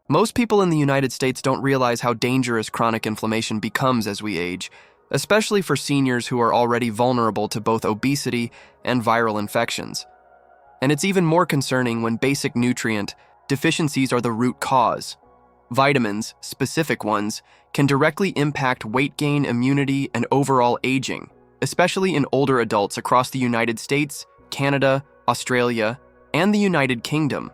Most people in the United States don't realize how dangerous chronic inflammation becomes as we age, especially for seniors who are already vulnerable to both obesity and viral infections. And it's even more concerning when basic nutrient deficiencies are the root cause. Vitamins, specific ones, can directly impact weight gain, immunity, and overall aging, especially in older adults across the United States, Canada, Australia, and the United Kingdom.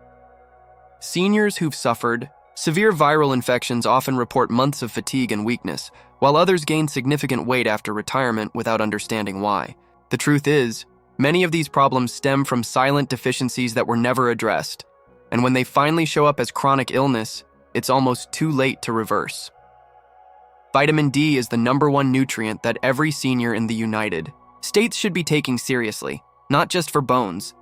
Seniors who've suffered severe viral infections often report months of fatigue and weakness, while others gain significant weight after retirement without understanding why. The truth is, many of these problems stem from silent deficiencies that were never addressed, and when they finally show up as chronic illness, it's almost too late to reverse. Vitamin D is the #1 nutrient that every senior in the United States should be taking seriously, not just for bones.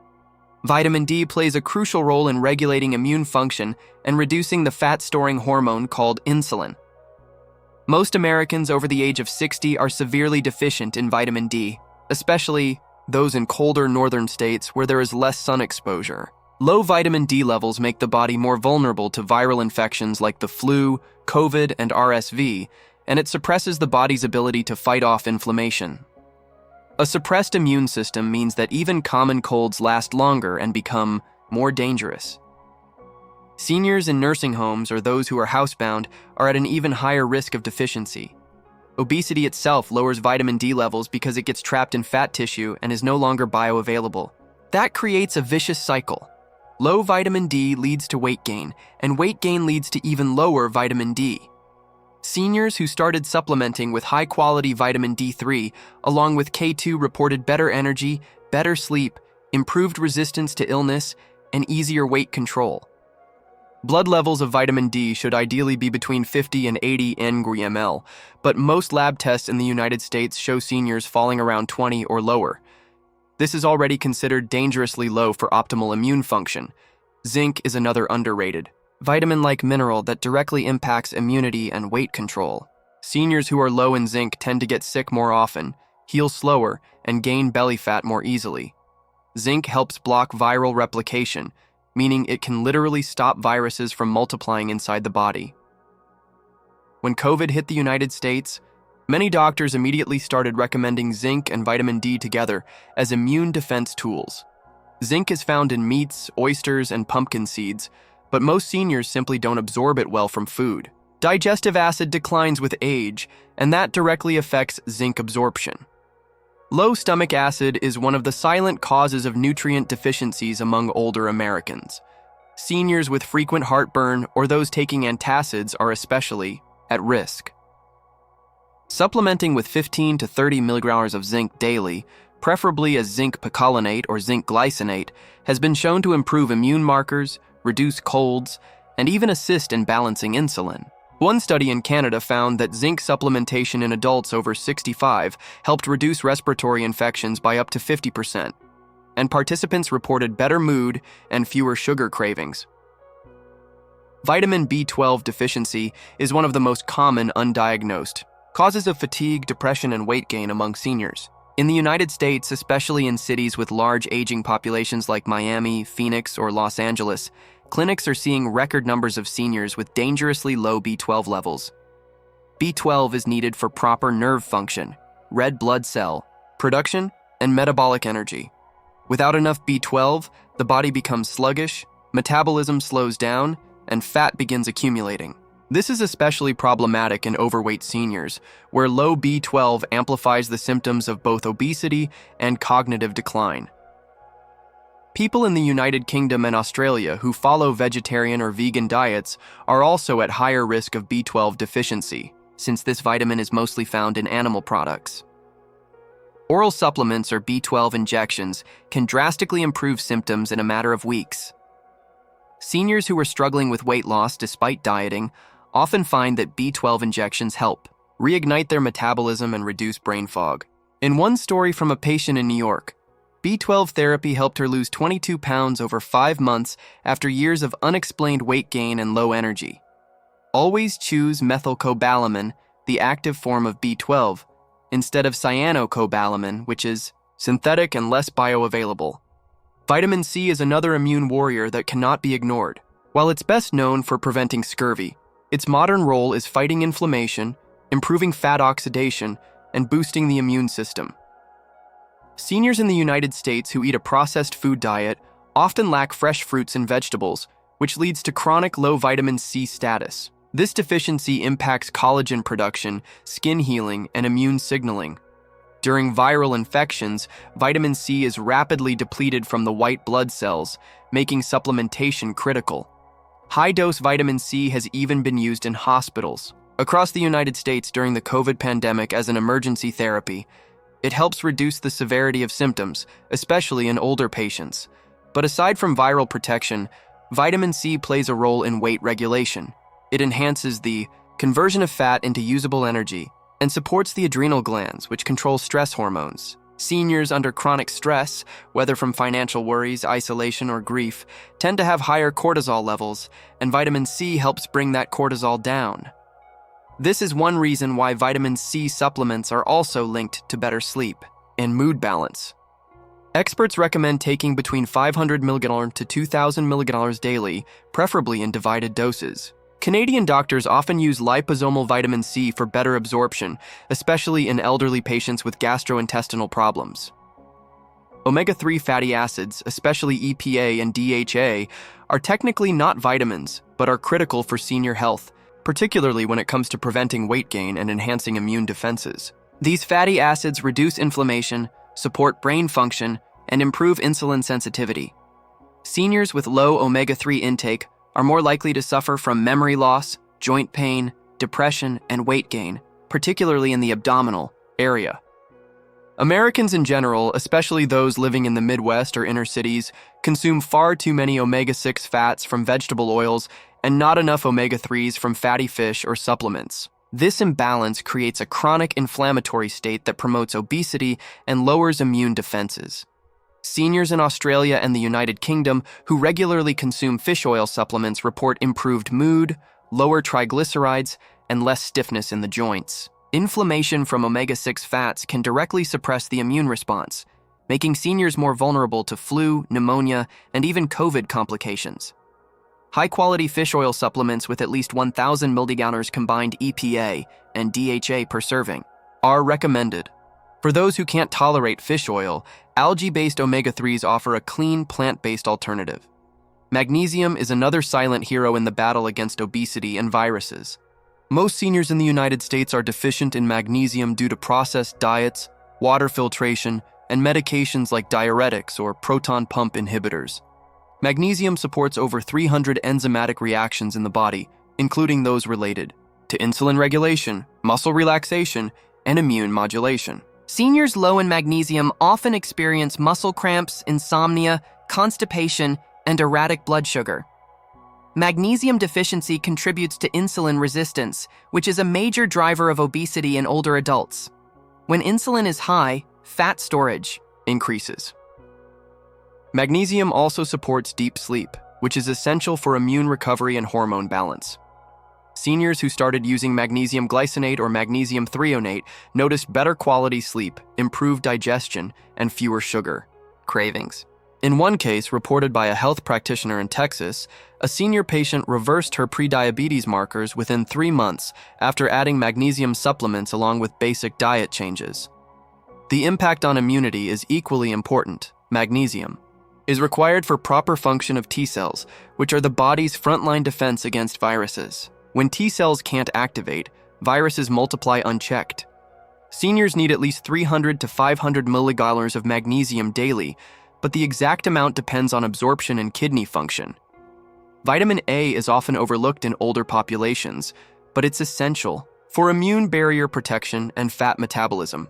Vitamin D plays a crucial role in regulating immune function and reducing the fat-storing hormone called insulin. Most Americans over the age of 60 are severely deficient in vitamin D, especially those in colder northern states where there is less sun exposure. Low vitamin D levels make the body more vulnerable to viral infections like the flu, COVID, and RSV, and it suppresses the body's ability to fight off inflammation. A suppressed immune system means that even common colds last longer and become more dangerous. Seniors in nursing homes or those who are housebound are at an even higher risk of deficiency. Obesity itself lowers vitamin D levels because it gets trapped in fat tissue and is no longer bioavailable. That creates a vicious cycle. Low vitamin D leads to weight gain, and weight gain leads to even lower vitamin D. Seniors who started supplementing with high-quality vitamin D3, along with K2, reported better energy, better sleep, improved resistance to illness, and easier weight control. Blood levels of vitamin D should ideally be between 50 and 80 ng/ml, but most lab tests in the United States show seniors falling around 20 or lower. This is already considered dangerously low for optimal immune function. Zinc is another underrated vitamin-like mineral that directly impacts immunity and weight control. Seniors who are low in zinc tend to get sick more often, heal slower, and gain belly fat more easily. Zinc helps block viral replication, meaning it can literally stop viruses from multiplying inside the body. When COVID hit the United States, many doctors immediately started recommending zinc and vitamin D together as immune defense tools. Zinc is found in meats, oysters, and pumpkin seeds, but most seniors simply don't absorb it well from food. Digestive acid declines with age, and that directly affects zinc absorption. Low stomach acid is one of the silent causes of nutrient deficiencies among older Americans. Seniors with frequent heartburn or those taking antacids are especially at risk. Supplementing with 15 to 30 milligrams of zinc daily, preferably as zinc picolinate or zinc glycinate, has been shown to improve immune markers, reduce colds, and even assist in balancing insulin. One study in Canada found that zinc supplementation in adults over 65 helped reduce respiratory infections by up to 50%, and participants reported better mood and fewer sugar cravings. Vitamin B12 deficiency is one of the most common undiagnosed causes of fatigue, depression, and weight gain among seniors. In the United States, especially in cities with large aging populations like Miami, Phoenix, or Los Angeles, clinics are seeing record numbers of seniors with dangerously low B12 levels. B12 is needed for proper nerve function, red blood cell production, and metabolic energy. Without enough B12, the body becomes sluggish, metabolism slows down, and fat begins accumulating. This is especially problematic in overweight seniors, where low B12 amplifies the symptoms of both obesity and cognitive decline. People in the United Kingdom and Australia who follow vegetarian or vegan diets are also at higher risk of B12 deficiency, since this vitamin is mostly found in animal products. Oral supplements or B12 injections can drastically improve symptoms in a matter of weeks. Seniors who are struggling with weight loss despite dieting often find that B12 injections help reignite their metabolism and reduce brain fog. In one story from a patient in New York, B12 therapy helped her lose 22 pounds over 5 months after years of unexplained weight gain and low energy. Always choose methylcobalamin, the active form of B12, instead of cyanocobalamin, which is synthetic and less bioavailable. Vitamin C is another immune warrior that cannot be ignored. While it's best known for preventing scurvy, its modern role is fighting inflammation, improving fat oxidation, and boosting the immune system. Seniors in the United States who eat a processed food diet often lack fresh fruits and vegetables, which leads to chronic low vitamin C status. This deficiency impacts collagen production, skin healing, and immune signaling. During viral infections, vitamin C is rapidly depleted from the white blood cells, making supplementation critical. High-dose vitamin C has even been used in hospitals across the United States during the COVID pandemic as an emergency therapy. It helps reduce the severity of symptoms, especially in older patients. But aside from viral protection, vitamin C plays a role in weight regulation. It enhances the conversion of fat into usable energy and supports the adrenal glands, which control stress hormones. Seniors under chronic stress, whether from financial worries, isolation, or grief, tend to have higher cortisol levels, and vitamin C helps bring that cortisol down. This is one reason why vitamin C supplements are also linked to better sleep and mood balance. Experts recommend taking between 500 mg to 2,000 mg daily, preferably in divided doses. Canadian doctors often use liposomal vitamin C for better absorption, especially in elderly patients with gastrointestinal problems. Omega-3 fatty acids, especially EPA and DHA, are technically not vitamins, but are critical for senior health, particularly when it comes to preventing weight gain and enhancing immune defenses. These fatty acids reduce inflammation, support brain function, and improve insulin sensitivity. Seniors with low omega-3 intake are more likely to suffer from memory loss, joint pain, depression, and weight gain, particularly in the abdominal area. Americans in general, especially those living in the Midwest or inner cities, consume far too many omega-6 fats from vegetable oils and not enough omega-3s from fatty fish or supplements. This imbalance creates a chronic inflammatory state that promotes obesity and lowers immune defenses. Seniors in Australia and the United Kingdom who regularly consume fish oil supplements report improved mood, lower triglycerides, and less stiffness in the joints. Inflammation from omega-6 fats can directly suppress the immune response, making seniors more vulnerable to flu, pneumonia, and even COVID complications. High-quality fish oil supplements with at least 1,000 mg combined EPA and DHA per serving are recommended. For those who can't tolerate fish oil, algae-based omega-3s offer a clean, plant-based alternative. Magnesium is another silent hero in the battle against obesity and viruses. Most seniors in the United States are deficient in magnesium due to processed diets, water filtration, and medications like diuretics or proton pump inhibitors. Magnesium supports over 300 enzymatic reactions in the body, including those related to insulin regulation, muscle relaxation, and immune modulation. Seniors low in magnesium often experience muscle cramps, insomnia, constipation, and erratic blood sugar. Magnesium deficiency contributes to insulin resistance, which is a major driver of obesity in older adults. When insulin is high, fat storage increases. Magnesium also supports deep sleep, which is essential for immune recovery and hormone balance. Seniors who started using magnesium glycinate or magnesium threonate noticed better quality sleep, improved digestion, and fewer sugar cravings. In one case, reported by a health practitioner in Texas, a senior patient reversed her prediabetes markers within 3 months after adding magnesium supplements along with basic diet changes. The impact on immunity is equally important. Magnesium is required for proper function of T cells, which are the body's frontline defense against viruses. When T cells can't activate, viruses multiply unchecked. Seniors need at least 300 to 500 mg of magnesium daily, but the exact amount depends on absorption and kidney function. Vitamin A is often overlooked in older populations, but it's essential for immune barrier protection and fat metabolism.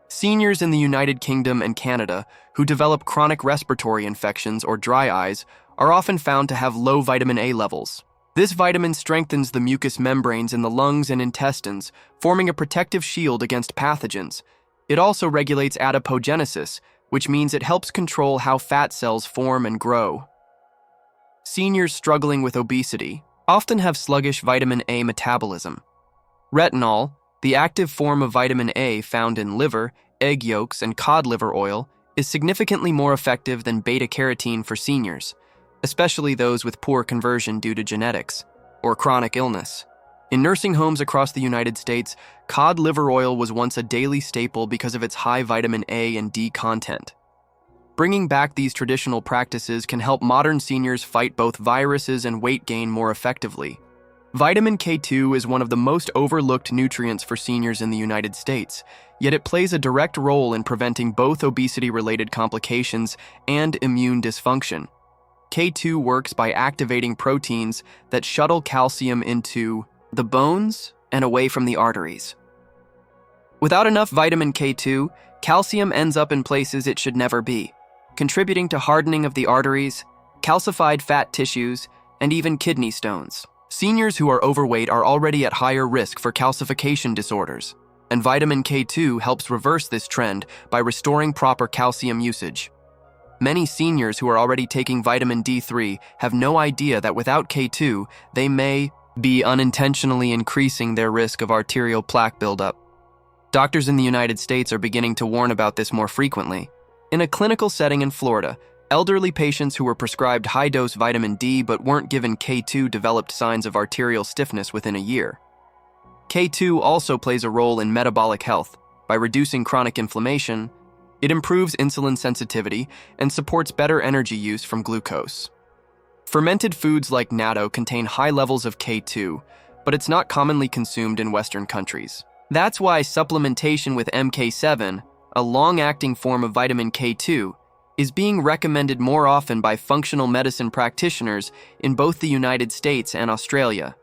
Seniors in the United Kingdom and Canada who develop chronic respiratory infections or dry eyes are often found to have low vitamin A levels. This vitamin strengthens the mucous membranes in the lungs and intestines, forming a protective shield against pathogens. It also regulates adipogenesis, which means it helps control how fat cells form and grow. Seniors struggling with obesity often have sluggish vitamin A metabolism. Retinol, the active form of vitamin A found in liver, egg yolks, and cod liver oil, is significantly more effective than beta-carotene for seniors. especially those with poor conversion due to genetics or chronic illness. In nursing homes across the United States, cod liver oil was once a daily staple because of its high vitamin A and D content. Bringing back these traditional practices can help modern seniors fight both viruses and weight gain more effectively. Vitamin K2 is one of the most overlooked nutrients for seniors in the United States, yet it plays a direct role in preventing both obesity-related complications and immune dysfunction. K2 works by activating proteins that shuttle calcium into the bones and away from the arteries. Without enough vitamin K2, calcium ends up in places it should never be, contributing to hardening of the arteries, calcified fat tissues, and even kidney stones. Seniors who are overweight are already at higher risk for calcification disorders, and vitamin K2 helps reverse this trend by restoring proper calcium usage. Many seniors who are already taking vitamin D3 have no idea that without K2, they may be unintentionally increasing their risk of arterial plaque buildup. Doctors in the United States are beginning to warn about this more frequently. In a clinical setting in Florida, elderly patients who were prescribed high-dose vitamin D but weren't given K2 developed signs of arterial stiffness within a year. K2 also plays a role in metabolic health. By reducing chronic inflammation, it improves insulin sensitivity and supports better energy use from glucose. Fermented foods like natto contain high levels of K2, but it's not commonly consumed in Western countries. That's why supplementation with MK7, a long-acting form of vitamin K2, is being recommended more often by functional medicine practitioners in both the United States and Australia.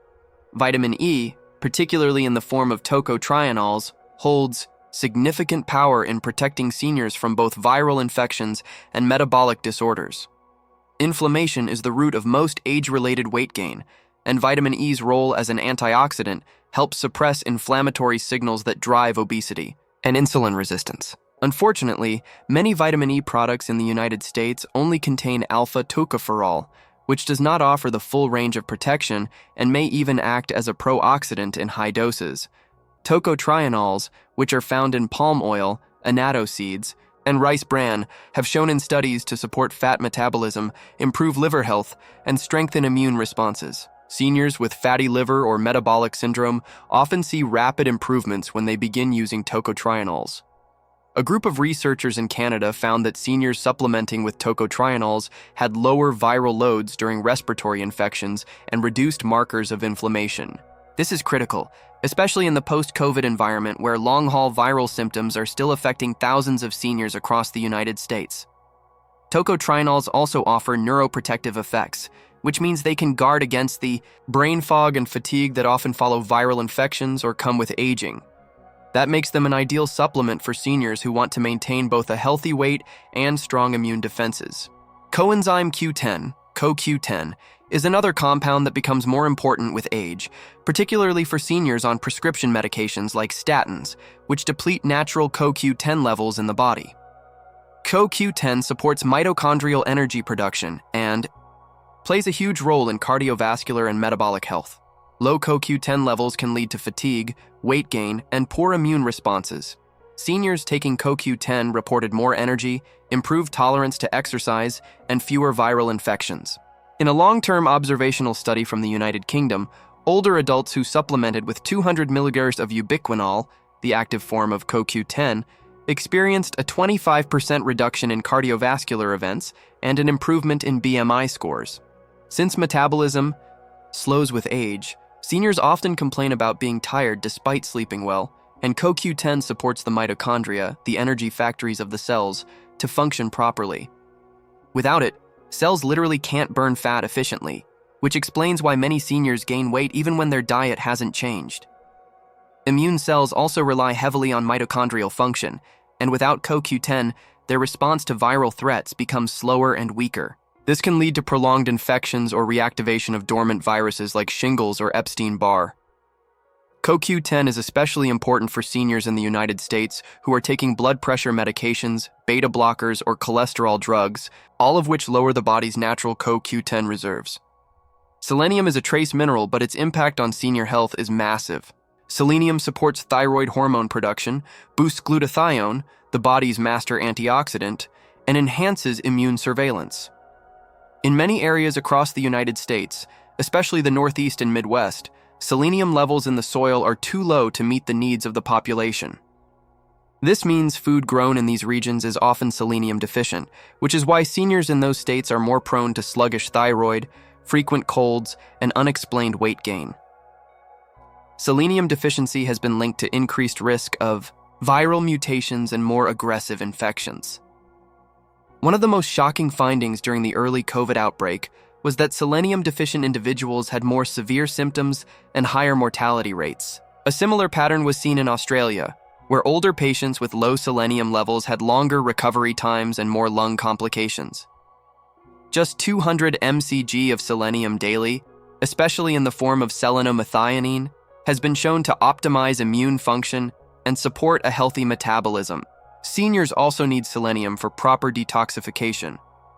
Vitamin E, particularly in the form of tocotrienols, holds significant power in protecting seniors from both viral infections and metabolic disorders. Inflammation is the root of most age-related weight gain, and vitamin E's role as an antioxidant helps suppress inflammatory signals that drive obesity and insulin resistance. Unfortunately, many vitamin E products in the United States only contain alpha-tocopherol, which does not offer the full range of protection and may even act as a pro-oxidant in high doses. Tocotrienols, which are found in palm oil, annatto seeds, and rice bran, have shown in studies to support fat metabolism, improve liver health, and strengthen immune responses. Seniors with fatty liver or metabolic syndrome often see rapid improvements when they begin using tocotrienols. A group of researchers in Canada found that seniors supplementing with tocotrienols had lower viral loads during respiratory infections and reduced markers of inflammation. This is critical, especially in the post-COVID environment where long-haul viral symptoms are still affecting thousands of seniors across the United States. Tocotrienols also offer neuroprotective effects, which means they can guard against the brain fog and fatigue that often follow viral infections or come with aging. That makes them an ideal supplement for seniors who want to maintain both a healthy weight and strong immune defenses. Coenzyme Q10, CoQ10, is another compound that becomes more important with age, particularly for seniors on prescription medications like statins, which deplete natural CoQ10 levels in the body. CoQ10 supports mitochondrial energy production and plays a huge role in cardiovascular and metabolic health. Low CoQ10 levels can lead to fatigue, weight gain, and poor immune responses. Seniors taking CoQ10 reported more energy, improved tolerance to exercise, and fewer viral infections. In a long-term observational study from the United Kingdom, older adults who supplemented with 200 mg of ubiquinol, the active form of CoQ10, experienced a 25% reduction in cardiovascular events and an improvement in BMI scores. Since metabolism slows with age, seniors often complain about being tired despite sleeping well, and CoQ10 supports the mitochondria, the energy factories of the cells, to function properly. Without it, cells literally can't burn fat efficiently, which explains why many seniors gain weight even when their diet hasn't changed. Immune cells also rely heavily on mitochondrial function, and without CoQ10, their response to viral threats becomes slower and weaker. This can lead to prolonged infections or reactivation of dormant viruses like shingles or Epstein-Barr. CoQ10 is especially important for seniors in the United States who are taking blood pressure medications, beta blockers, or cholesterol drugs, all of which lower the body's natural CoQ10 reserves. Selenium is a trace mineral, but its impact on senior health is massive. Selenium supports thyroid hormone production, boosts glutathione, the body's master antioxidant, and enhances immune surveillance. In many areas across the United States, especially the Northeast and Midwest, selenium levels in the soil are too low to meet the needs of the population. This means food grown in these regions is often selenium deficient, which is why seniors in those states are more prone to sluggish thyroid, frequent colds, and unexplained weight gain. Selenium deficiency has been linked to increased risk of viral mutations and more aggressive infections. One of the most shocking findings during the early COVID outbreak was that selenium-deficient individuals had more severe symptoms and higher mortality rates. A similar pattern was seen in Australia, where older patients with low selenium levels had longer recovery times and more lung complications. Just 200 mcg of selenium daily, especially in the form of selenomethionine, has been shown to optimize immune function and support a healthy metabolism. Seniors also need selenium for proper detoxification.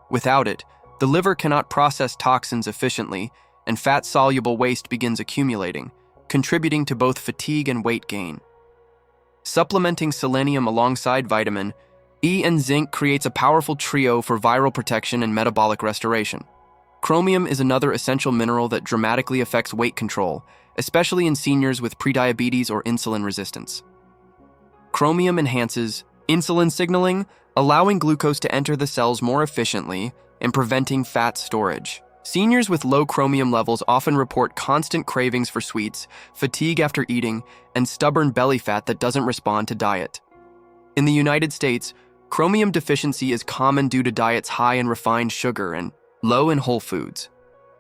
Without it, the liver cannot process toxins efficiently, and fat-soluble waste begins accumulating, contributing to both fatigue and weight gain. Supplementing selenium alongside vitamin E and zinc creates a powerful trio for viral protection and metabolic restoration. Chromium is another essential mineral that dramatically affects weight control, especially in seniors with prediabetes or insulin resistance. Chromium enhances insulin signaling, allowing glucose to enter the cells more efficiently and preventing fat storage. Seniors with low chromium levels often report constant cravings for sweets, fatigue after eating, and stubborn belly fat that doesn't respond to diet. In the United States, chromium deficiency is common due to diets high in refined sugar and low in whole foods.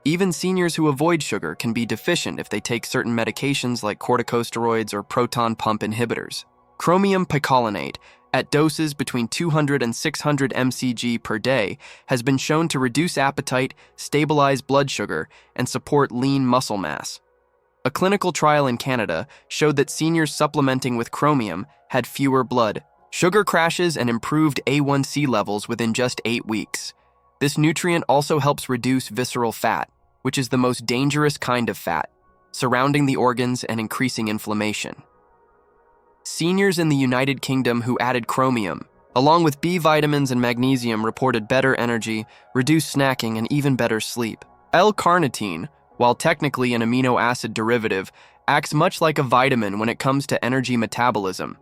Even seniors who avoid sugar can be deficient if they take certain medications like corticosteroids or proton pump inhibitors. Chromium picolinate, at doses between 200 and 600 mcg per day, has been shown to reduce appetite, stabilize blood sugar, and support lean muscle mass. A clinical trial in Canada showed that seniors supplementing with chromium had fewer blood sugar crashes and improved A1C levels within just 8 weeks. This nutrient also helps reduce visceral fat, which is the most dangerous kind of fat, surrounding the organs and increasing inflammation. Seniors in the United Kingdom who added chromium, along with B vitamins and magnesium, reported better energy, reduced snacking, and even better sleep. L-carnitine, while technically an amino acid derivative, acts much like a vitamin when it comes to energy metabolism.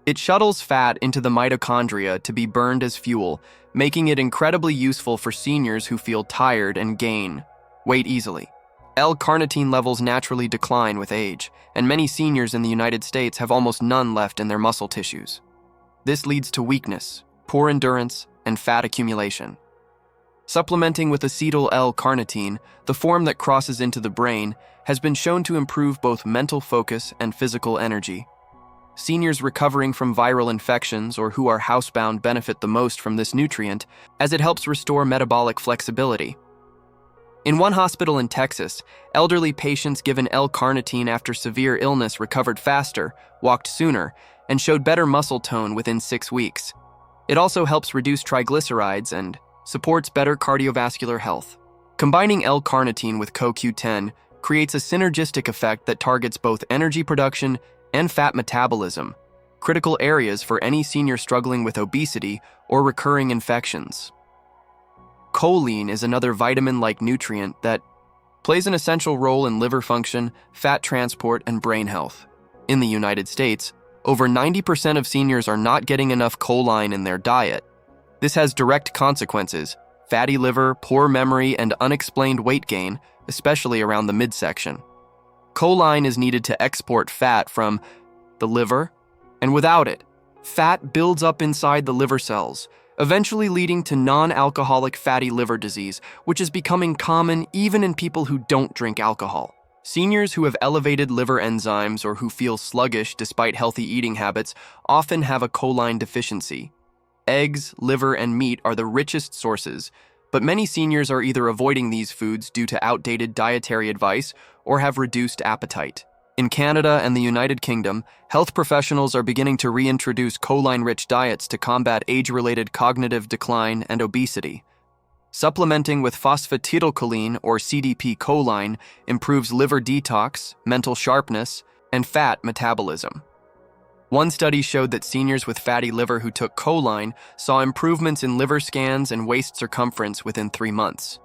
It shuttles fat into the mitochondria to be burned as fuel, making it incredibly useful for seniors who feel tired and gain weight easily. L-carnitine levels naturally decline with age, and many seniors in the United States have almost none left in their muscle tissues. This leads to weakness, poor endurance, and fat accumulation. Supplementing with acetyl L-carnitine, the form that crosses into the brain, has been shown to improve both mental focus and physical energy. Seniors recovering from viral infections or who are housebound benefit the most from this nutrient, as it helps restore metabolic flexibility. In one hospital in Texas, elderly patients given L-carnitine after severe illness recovered faster, walked sooner, and showed better muscle tone within 6 weeks. It also helps reduce triglycerides and supports better cardiovascular health. Combining L-carnitine with CoQ10 creates a synergistic effect that targets both energy production and fat metabolism, critical areas for any senior struggling with obesity or recurring infections. Choline is another vitamin-like nutrient that plays an essential role in liver function, fat transport, and brain health. In the United States, over 90% of seniors are not getting enough choline in their diet. This has direct consequences: fatty liver, poor memory, and unexplained weight gain, especially around the midsection. Choline is needed to export fat from the liver, and without it, fat builds up inside the liver cells, eventually leading to non-alcoholic fatty liver disease, which is becoming common even in people who don't drink alcohol. Seniors who have elevated liver enzymes or who feel sluggish despite healthy eating habits often have a choline deficiency. Eggs, liver, and meat are the richest sources, but many seniors are either avoiding these foods due to outdated dietary advice or have reduced appetite. In Canada and the United Kingdom, health professionals are beginning to reintroduce choline-rich diets to combat age-related cognitive decline and obesity. Supplementing with phosphatidylcholine or CDP choline improves liver detox, mental sharpness, and fat metabolism. One study showed that seniors with fatty liver who took choline saw improvements in liver scans and waist circumference within 3 months.